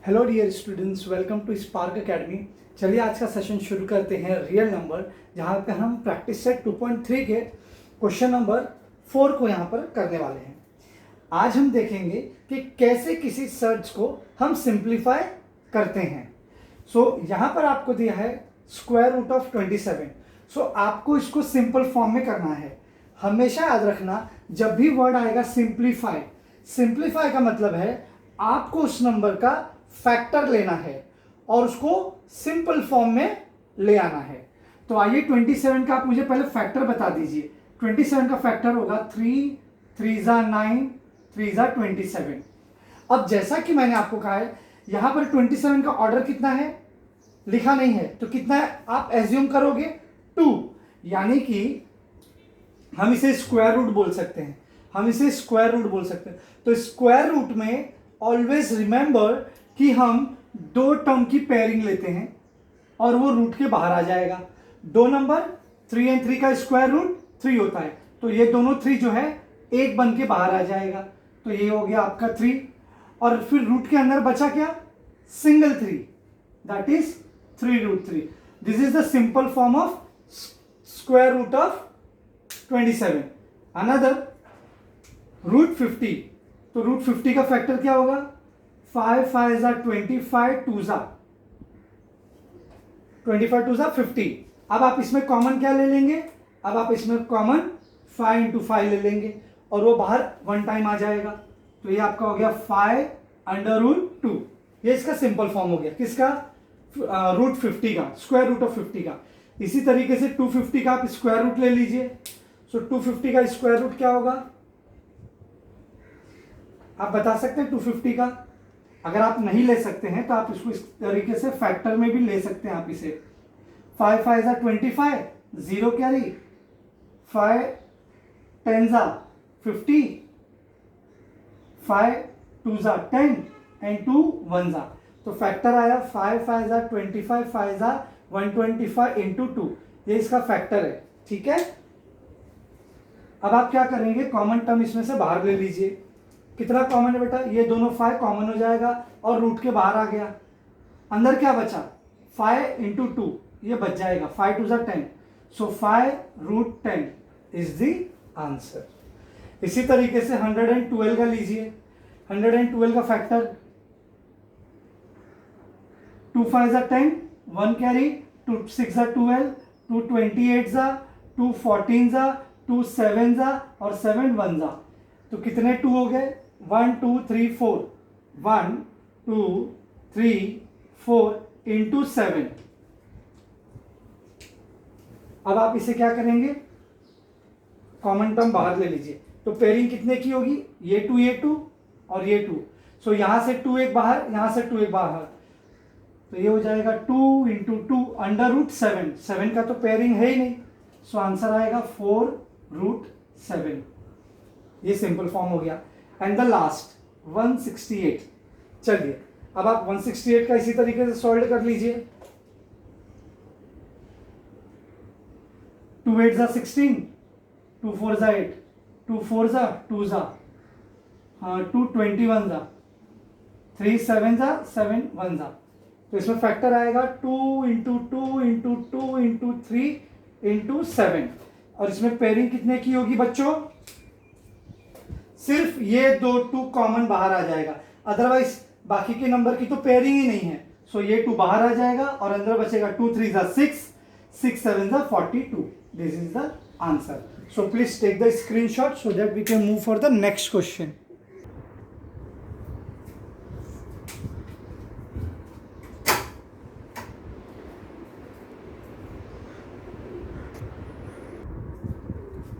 Hello dear students, welcome to Spark Academy. चलिए आज का सेशन शुरू करते हैं रियल नंबर, जहाँ पे हम प्रैक्टिस सेट 2.3 के क्वेश्चन नंबर 4 को यहाँ पर करने वाले हैं। आज हम देखेंगे कि कैसे किसी सर्च को हम सिंप्लीफाई करते हैं। यहाँ पर आपको दिया है स्क्वायर रूट ऑफ 27। आपको इसको सिंपल फॉर्म में करना है। हमेशा याद रखना, जब भी वर्ड आएगा सिंप्लीफाई, सिंप्लीफाई का मतलब है आपको उस नंबर का फैक्टर लेना है और उसको सिंपल फॉर्म में ले आना है। तो आइए 27 का आप मुझे पहले फैक्टर बता दीजिए। 27 का फैक्टर होगा 3, 3 ज़ा 9, 3 ज़ा 27। अब जैसा कि मैंने आपको कहा है, यहां पर 27 का ऑर्डर कितना है लिखा नहीं है, तो कितना है आप एज्यूम करोगे 2, यानी कि हम इसे स्क्वायर रूट बोल सकते हैं। तो स्क्वायर रूट में ऑलवेज रिमेंबर कि हम दो टर्म की पेयरिंग लेते हैं और वो रूट के बाहर आ जाएगा। दो नंबर 3 और 3 का स्क्वायर रूट 3 होता है, तो ये दोनों 3 जो है एक बन के बाहर आ जाएगा। तो ये हो गया आपका 3, और फिर रूट के अंदर बचा क्या, single 3, that is 3√3। This is the simple form of square root of 27। Another root 50, तो रूट 50 का फैक्टर क्या होगा, 5 5 ज़ा 25, 2 ज़ा 50। अब आप इसमें कॉमन क्या ले लेंगे, अब आप इसमें कॉमन 5 इंटू 5 ले लेंगे और वो बाहर 1 टाइम आ जाएगा। तो ये आपका हो गया 5√2। ये इसका सिंपल फॉर्म हो गया, किसका, रूट 50 का, स्क्वायर रूट ऑफ 50 का। इसी तरीके से 250 का आप स्क्वायर रूट ले लीजिए। 250 का स्क्वायर रूट क्या होगा, आप बता सकते हैं 250 का। अगर आप नहीं ले सकते हैं तो आप इसको इस तरीके से फैक्टर में भी ले सकते हैं। आप इसे 5 5 ज़ा 25, 0 कैरी, 5 10 ज़ा 50, 5 2 ज़ा 10 एंड 2 1 ज़ा। तो फैक्टर आया 5 5 ज़ा 25, 5 ज़ा 125 इंटू 2। ये इसका फैक्टर है, ठीक है। अब आप क्या करेंगे, कॉमन टर्म इसमें से बाहर ले लीजिए। कितना कॉमन है बेटा, ये दोनों 5 कॉमन हो जाएगा और रूट के बाहर आ गया। अंदर क्या बचा, 5 इंटू 2, ये बच जाएगा, 5 2 ज़ा 10। सो 5√10 इज द आंसर। इसी तरीके से 112 का लीजिए। 112 का फैक्टर 2 5 ज़ा 10, 1 कैरी, 2 6 ज़ा 12, 2 28 ज़ा, 2 14 ज़ा, 2 7 ज़ा और 7 1 ज़ा। तो कितने 2 हो गए, 1 2 3 4, 1 2 3 4 इंटू 7। अब आप इसे क्या करेंगे, कॉमन टर्म बाहर ले लीजिए। तो पेयरिंग कितने की होगी, ये 2 और ये 2। सो यहां से 2 एक बाहर, यहां से 2 एक बाहर, तो ये हो जाएगा 2 इंटू 2 √7। 7 का तो पेयरिंग है ही नहीं, सो आंसर आएगा 4√7। ये सिंपल फॉर्म हो गया। And the last 168। चलिए अब आप 168 का इसी तरीके से सॉल्व कर लीजिए। 2 8 ज़ा 16, 2 4 ज़ा 8, 2 4 ज़ा 2 ज़ा, 2 21 ज़ा, 3 7 ज़ा 7 1 ज़ा। तो इसमें फैक्टर आएगा 2 इंटू 2 इंटू 2 इंटू 3 इंटू 7। और इसमें पेयरिंग कितने की होगी बच्चों, सिर्फ ये 2 कॉमन बाहर आ जाएगा, अदरवाइज बाकी के नंबर की तो पेयरिंग ही नहीं है। सो ये 2 बाहर आ जाएगा और अंदर बचेगा 2 3 ज़ा 6, 6 7 ज़ा 42। This is the answer. So please take the screenshot so that we can move for the next question.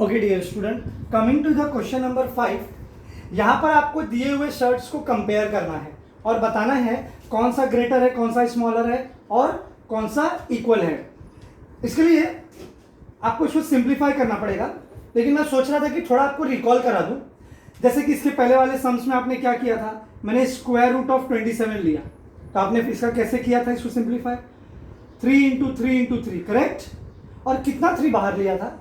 Okay dear student, coming to the question number 5। यहां पर आपको दिए हुए शर्ट्स को कंपेयर करना है और बताना है कौन सा ग्रेटर है, कौन सा स्मॉलर है और कौन सा इक्वल है। इसके लिए आपको इसको सिंप्लीफाई करना पड़ेगा, लेकिन मैं सोच रहा था कि थोड़ा आपको रिकॉल करा दूं। जैसे कि इसके पहले वाले सम्स में आपने क्या किया था, मैंने स्क्वायर रूट ऑफ 27 लिया, तो आपने इसका कैसे किया था इसको सिंप्लीफाई, 3 इंटू 3 इंटू 3, करेक्ट। और कितना 3 बाहर लिया था,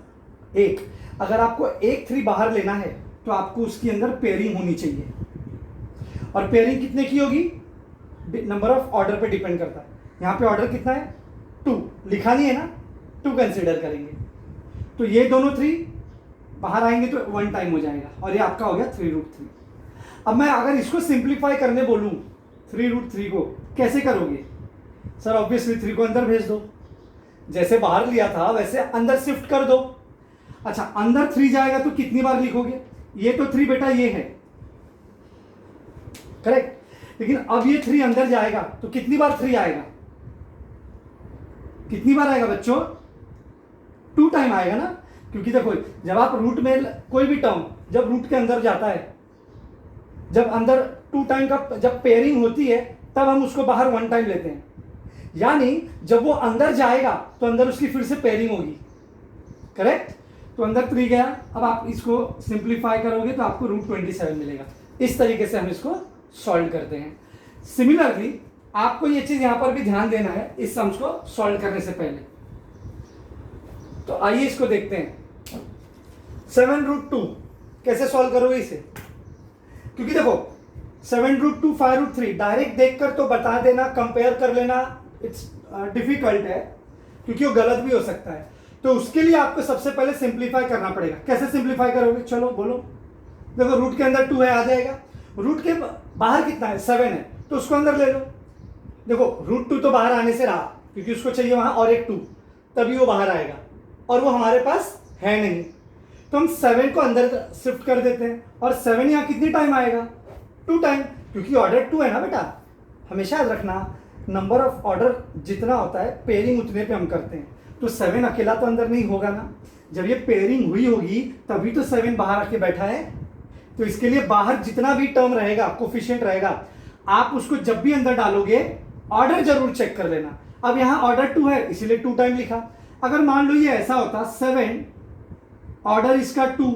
1। अगर आपको एक 3 बाहर लेना है तो आपको उसके अंदर पेयरिंग होनी चाहिए, और पेयरिंग कितने की होगी, नंबर ऑफ ऑर्डर पे डिपेंड करता है। यहाँ पे ऑर्डर कितना है 2, लिखा नहीं है ना, 2 कंसिडर करेंगे। तो ये दोनों 3 बाहर आएंगे तो 1 टाइम हो जाएगा और ये आपका हो गया 3√3। अब मैं अगर इसको सिंप्लीफाई करने बोलूँ 3√3 को, कैसे करोगे सर? ऑब्वियसली 3 को अंदर भेज दो, जैसे बाहर लिया था वैसे अंदर शिफ्ट कर दो। अच्छा, अंदर 3 जाएगा तो कितनी बार लिखोगे? ये तो 3 बेटा ये है, करेक्ट। लेकिन अब ये 3 अंदर जाएगा तो कितनी बार 3 आएगा? कितनी बार आएगा बच्चों? 2 टाइम आएगा ना, क्योंकि देखो जब आप रूट में कोई भी टर्म जब रूट के अंदर जाता है, जब अंदर 2 टाइम का जब पेयरिंग होती है तब हम उसको बाहर 1 टाइम लेते हैं। यानी जब वो अंदर जाएगा तो अंदर उसकी फिर से पेयरिंग होगी, करेक्ट। तो अंदर 3 गया। अब आप इसको सिंप्लीफाई करोगे तो आपको √27 मिलेगा। इस तरीके से हम इसको सॉल्व करते हैं। सिमिलरली आपको ये चीज यहां पर भी ध्यान देना है इस सम्स को सॉल्व करने से पहले। तो आइए इसको देखते हैं। 7√2 कैसे सॉल्व करोगे इसे? क्योंकि देखो 7√2 5√3 डायरेक्ट देखकर तो बता देना, कंपेयर कर लेना इट्स डिफिकल्ट है, क्योंकि वो गलत भी हो सकता है। तो उसके लिए आपको सबसे पहले सिंप्लीफाई करना पड़ेगा। कैसे सिंप्लीफाई करोगे? चलो बोलो। देखो रूट के अंदर 2 है, आ जाएगा। रूट के बाहर कितना है? 7 है, तो उसको अंदर ले लो। देखो √2 तो बाहर आने से रहा, क्योंकि उसको चाहिए वहां और एक 2, तभी वो बाहर आएगा, और वो हमारे पास है नहीं। तो हम 7 को अंदर शिफ्ट कर देते हैं, और 7 यहाँ कितनी टाइम आएगा? 2 टाइम, क्योंकि ऑर्डर 2 है ना बेटा। हमेशा याद रखना, नंबर ऑफ ऑर्डर जितना होता है पेयरिंग उतने पे हम करते हैं। तो 7 अकेला तो अंदर नहीं होगा ना, जब ये पेयरिंग हुई होगी तभी तो 7 बाहर आके बैठा है। तो इसके लिए बाहर जितना भी टर्म रहेगा, कोफिशिएंट रहेगा, आप उसको जब भी अंदर डालोगे ऑर्डर जरूर चेक कर लेना। अब यहाँ ऑर्डर 2 है इसीलिए 2 टाइम लिखा। अगर मान लो ये ऐसा होता 7 ऑर्डर इसका 2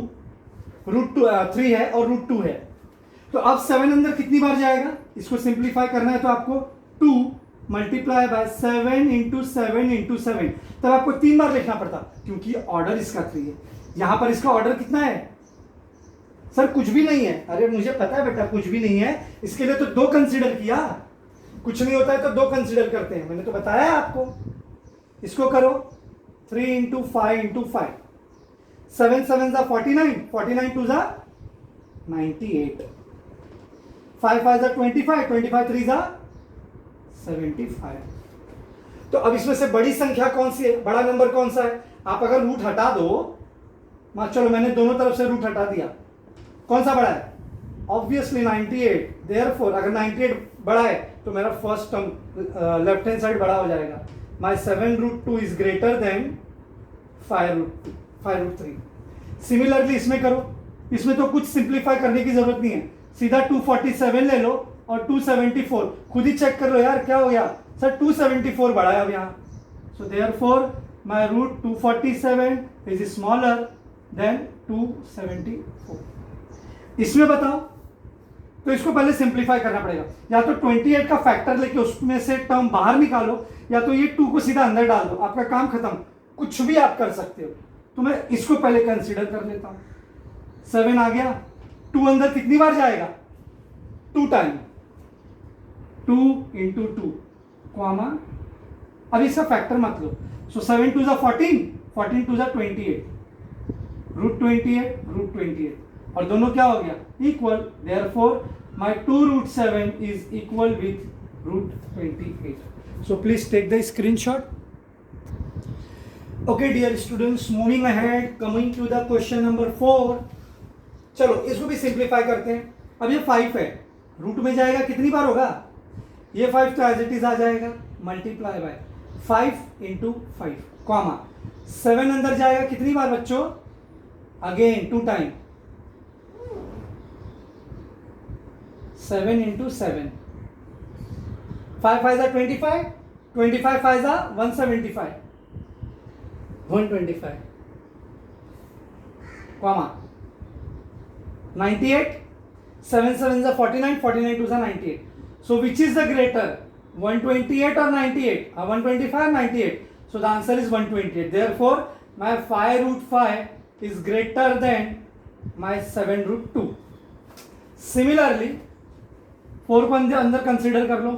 √3 है और √2 है, तो अब 7 अंदर कितनी बार जाएगा? इसको सिंप्लीफाई करना है तो आपको 2 मल्टीप्लाई बाय 7 इंटू 7 इंटू 7, तब आपको 3 बार लिखना पड़ता, क्योंकि ऑर्डर इसका 3 है। यहां पर इसका ऑर्डर कितना है? सर कुछ भी नहीं है। अरे मुझे पता है बेटा कुछ भी नहीं है, इसके लिए तो 2 कंसीडर किया। कुछ नहीं होता है तो 2 कंसीडर करते हैं, मैंने तो बताया है आपको। इसको करो 3 इंटू 5 इंटू 5, 7 7 जा 49, 49 2 जा 98, 5 5 जा 25, 25 3 जा 75। तो अब इसमें से बड़ी संख्या कौन सी है? बड़ा नंबर कौन सा है? आप अगर रूट हटा दो, चलो मैंने दोनों तरफ से रूट हटा दिया, कौन सा बड़ा है? ऑब्वियसली 98। देयरफॉर अगर 98 बड़ा है तो मेरा first term left hand side बड़ा हो जाएगा। माई 7√2 इज ग्रेटर देन 5√3। सिमिलरली इसमें करो, इसमें तो कुछ सिंप्लीफाई करने की जरूरत नहीं है, सीधा 247 ले लो और 274 खुद ही चेक कर लो यार क्या हो गया। सर 274 बड़ा है अब यहाँ, so therefore my √247 is smaller than 274। इसमें बताओ, तो इसको पहले सिंप्लीफाई करना पड़ेगा। या तो 28 का फैक्टर लेके उसमें से टर्म बाहर निकालो, या तो ये 2 को सीधा अंदर डाल दो, आपका काम खत्म। कुछ भी आप कर सकते हो। तो मैं इसको पहले कंसीडर कर लेता हूं। 7 आ गया, 2 अंदर कितनी बार जाएगा? 2 टाइम, 2 इंटू 2 कॉमा, अब इसका फैक्टर मत लो। सो 7 2 जा 14, 14 2 जा 28, √28 और दोनों क्या हो गया? Equal. Therefore my 2√7 is equal with √28। So please take the screenshot. Okay dear students, moving ahead, coming to the question number 4। चलो इसको भी सिंप्लीफाई करते हैं। अब ये 5 है, रूट में जाएगा कितनी बार होगा? ये 5 तो एज इट इज आ जाएगा, मल्टीप्लाई बाय 5 इंटू 5 कॉमा 7 अंदर जाएगा कितनी बार बच्चों? अगेन 2 टाइम, 7 इंटू 7, 5 5 जा 25, 25 5 जा 175, 125 कॉमा 98, 7 7 जा 49, 49 2 जा 98। So which is the greater, 128 or 98? 125 98. So the answer is 128. Therefore my 5√5 is greater than my 7√2. Similarly 4 को अंदर कंसीडर कर लो,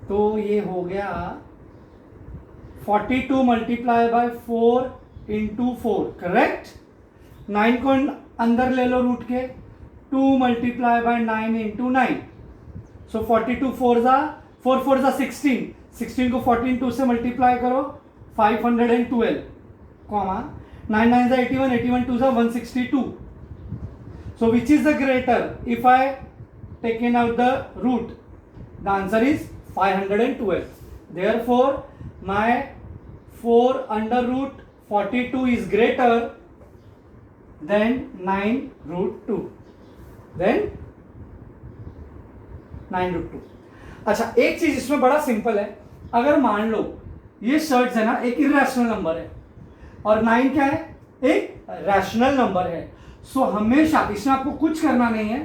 तो ये हो गया 42 मल्टीप्लाई बाय 4 इंटू 4, करेक्ट। 9 को अंदर ले लो रूट के, 2 मल्टीप्लाई बाय 9 इंटू 9, सो 42 4 4 जा 16, 16 को 14 2 से मल्टीप्लाई करो 512, कॉमा 9 9 जा 81, 81 2 जा 162. So which is the greater? If I taken out the root, the answer is 512. Therefore my 4 under root 42 is greater than 9 root 2. Then 9 root 2. अच्छा, एक चीज इसमें बड़ा सिंपल है, अगर मान लो ये शर्ट्स है ना एक इरेशनल नंबर है और 9 क्या है, एक रैशनल नंबर है। सो हमेशा इसमें आपको कुछ करना नहीं है,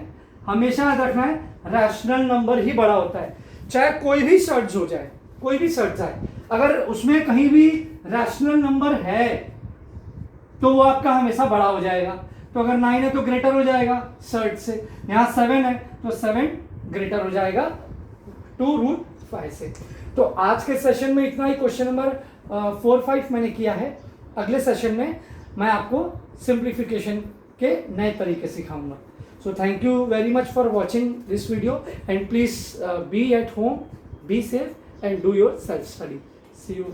हमेशा याद रखना है रैशनल नंबर ही बड़ा होता है। चाहे कोई भी शर्ट्स हो जाए, कोई भी शर्ट्स आए, अगर उसमें कहीं भी रैशनल नंबर है तो वो आपका हमेशा बड़ा हो जाएगा। तो अगर 9 है तो ग्रेटर हो जाएगा शर्ट से, यहाँ 7 है तो 7 ग्रेटर हो जाएगा 2 रूट 5 से। तो आज के सेशन में इतना ही। क्वेश्चन नंबर 4 5 मैंने किया है। अगले सेशन में मैं आपको सिंप्लीफिकेशन के नए तरीके सिखाऊंगा। So thank you very much for watching this video and please be at home, be safe and do your self study. See you.